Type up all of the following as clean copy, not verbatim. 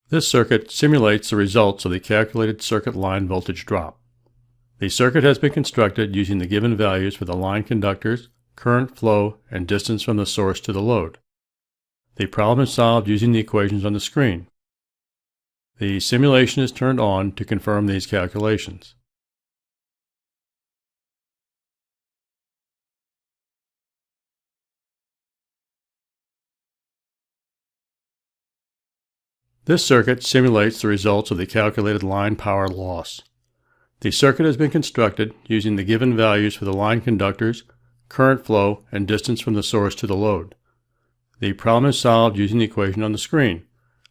This circuit simulates the results of the calculated circuit line voltage drop. The circuit has been constructed using the given values for the line conductors, current flow, and distance from the source to the load. The problem is solved using the equations on the screen. The simulation is turned on to confirm these calculations. This circuit simulates the results of the calculated line power loss. The circuit has been constructed using the given values for the line conductors, current flow, and distance from the source to the load. The problem is solved using the equation on the screen.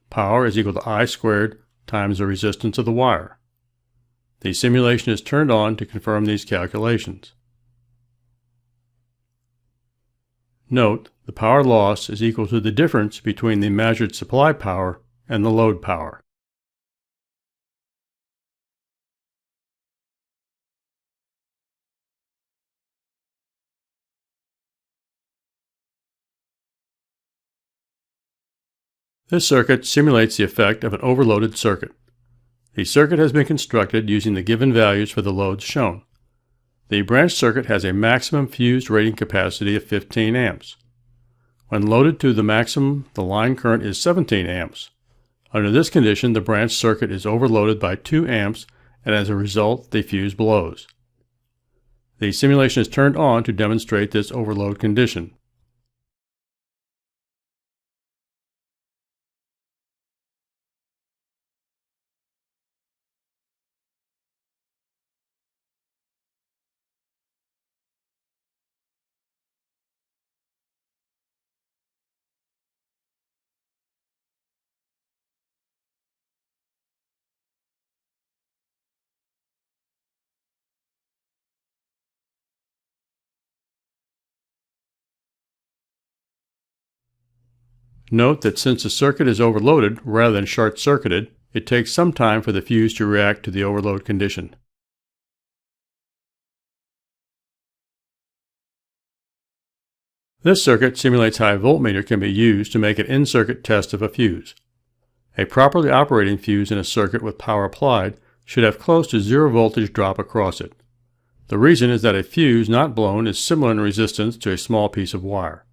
Power is equal to I squared times the resistance of the wire. The simulation is turned on to confirm these calculations. Note, the power loss is equal to the difference between the measured supply power and the load power. This circuit simulates the effect of an overloaded circuit. The circuit has been constructed using the given values for the loads shown. The branch circuit has a maximum fused rating capacity of 15 amps. When loaded to the maximum, the line current is 17 amps. Under this condition, the branch circuit is overloaded by 2 amps, and as a result, the fuse blows. The simulation is turned on to demonstrate this overload condition. Note that since the circuit is overloaded rather than short-circuited, it takes some time for the fuse to react to the overload condition. This circuit simulates how a voltmeter can be used to make an in-circuit test of a fuse. A properly operating fuse in a circuit with power applied should have close to zero voltage drop across it. The reason is that a fuse not blown is similar in resistance to a small piece of wire.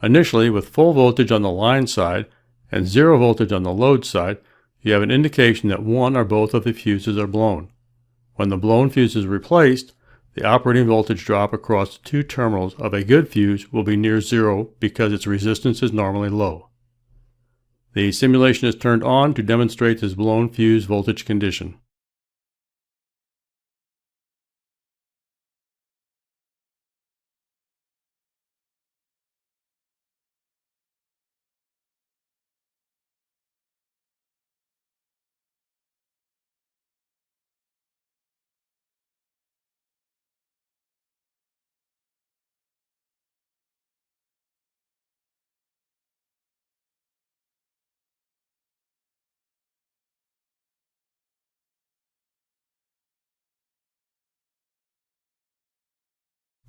Initially, with full voltage on the line side and zero voltage on the load side, you have an indication that one or both of the fuses are blown. When the blown fuse is replaced, the operating voltage drop across the two terminals of a good fuse will be near zero because its resistance is normally low. The simulation is turned on to demonstrate this blown fuse voltage condition.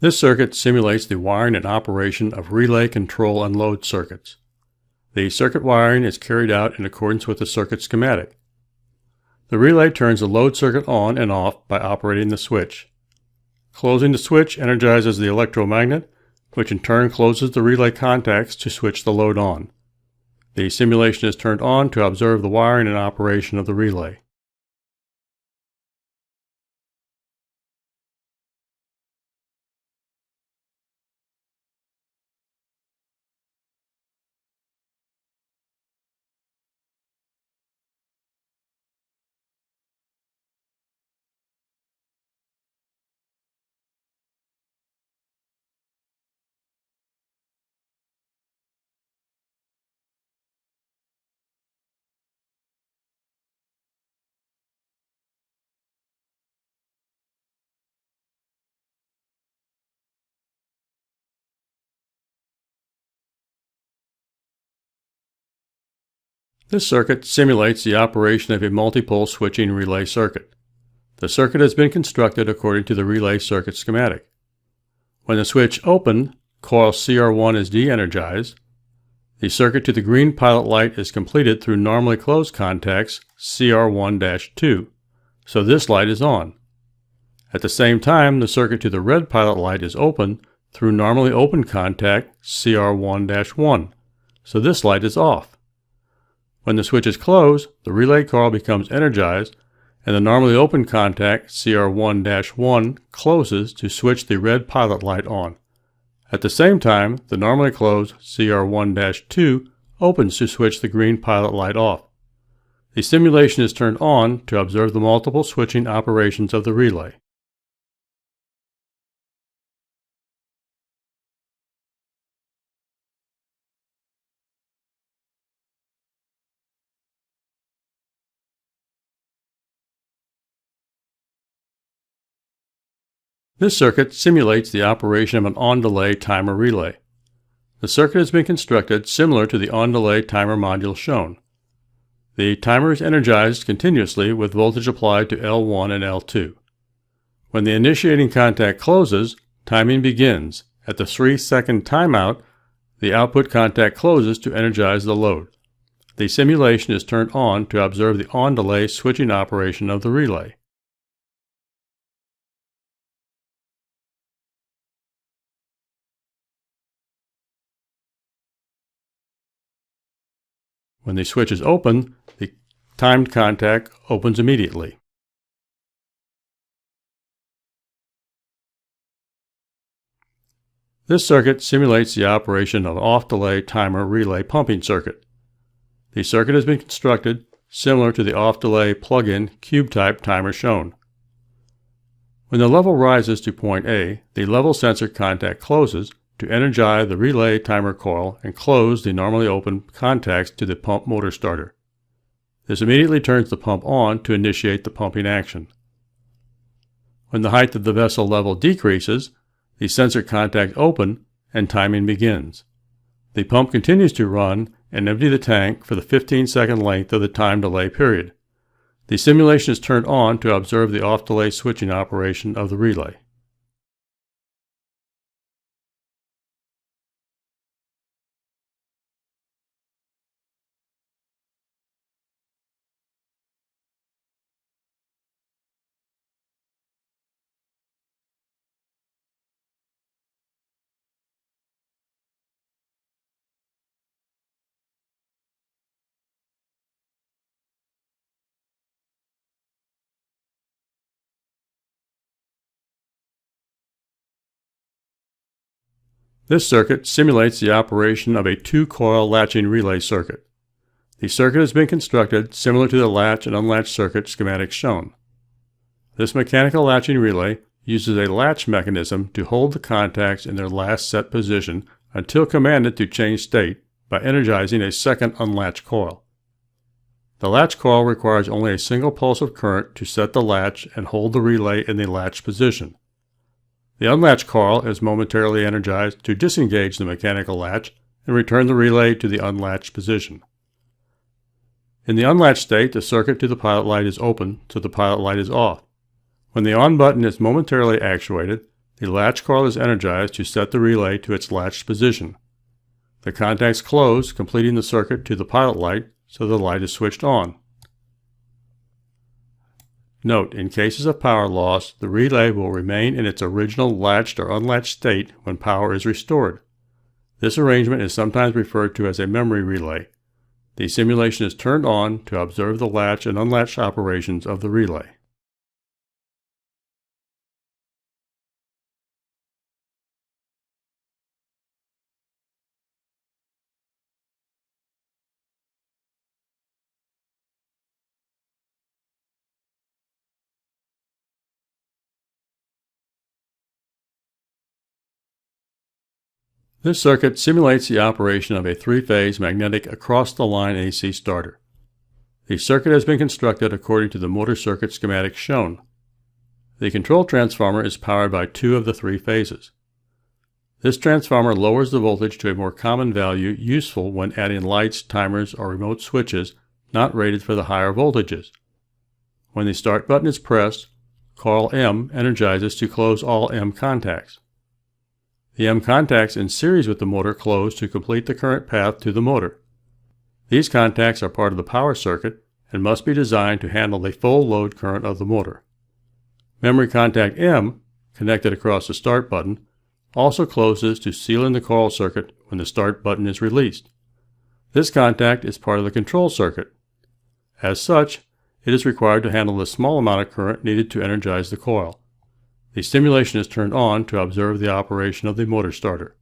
This circuit simulates the wiring and operation of relay, control, and load circuits. The circuit wiring is carried out in accordance with the circuit schematic. The relay turns the load circuit on and off by operating the switch. Closing the switch energizes the electromagnet, which in turn closes the relay contacts to switch the load on. The simulation is turned on to observe the wiring and operation of the relay. This circuit simulates the operation of a multipole switching relay circuit. The circuit has been constructed according to the relay circuit schematic. When the switch opened, coil CR1 is de-energized, The circuit to the green pilot light is completed through normally closed contacts CR1-2, so this light is on. At the same time, the circuit to the red pilot light is open through normally open contact CR1-1, so this light is off. When the switch is closed, the relay coil becomes energized and the normally open contact CR1-1 closes to switch the red pilot light on. At the same time, the normally closed CR1-2 opens to switch the green pilot light off. The simulation is turned on to observe the multiple switching operations of the relay. This circuit simulates the operation of an on-delay timer relay. The circuit has been constructed similar to the on-delay timer module shown. The timer is energized continuously with voltage applied to L1 and L2. When the initiating contact closes, timing begins. At the 3-second timeout, the output contact closes to energize the load. The simulation is turned on to observe the on-delay switching operation of the relay. When the switch is open, the timed contact opens immediately. This circuit simulates the operation of an off-delay timer relay pumping circuit. The circuit has been constructed similar to the off-delay plug-in cube-type timer shown. When the level rises to point A, the level sensor contact closes to energize the relay timer coil and close the normally open contacts to the pump motor starter. This immediately turns the pump on to initiate the pumping action. When the height of the vessel level decreases, the sensor contacts open and timing begins. The pump continues to run and empty the tank for the 15-second length of the time delay period. The simulation is turned on to observe the off-delay switching operation of the relay. This circuit simulates the operation of a two-coil latching relay circuit. The circuit has been constructed similar to the latch and unlatch circuit schematics shown. This mechanical latching relay uses a latch mechanism to hold the contacts in their last set position until commanded to change state by energizing a second unlatched coil. The latch coil requires only a single pulse of current to set the latch and hold the relay in the latched position. The unlatched coil is momentarily energized to disengage the mechanical latch and return the relay to the unlatched position. In the unlatched state, the circuit to the pilot light is open, so the pilot light is off. When the on button is momentarily actuated, the latch coil is energized to set the relay to its latched position. The contacts close, completing the circuit to the pilot light, so the light is switched on. Note, in cases of power loss, the relay will remain in its original latched or unlatched state when power is restored. This arrangement is sometimes referred to as a memory relay. The simulation is turned on to observe the latch and unlatched operations of the relay. This circuit simulates the operation of a three-phase magnetic across-the-line AC starter. The circuit has been constructed according to the motor circuit schematics shown. The control transformer is powered by two of the three phases. This transformer lowers the voltage to a more common value useful when adding lights, timers, or remote switches not rated for the higher voltages. When the start button is pressed, coil M energizes to close all M contacts. The M contacts in series with the motor close to complete the current path to the motor. These contacts are part of the power circuit and must be designed to handle the full load current of the motor. Memory contact M, connected across the start button, also closes to seal in the coil circuit when the start button is released. This contact is part of the control circuit. As such, it is required to handle the small amount of current needed to energize the coil. The stimulation is turned on to observe the operation of the motor starter.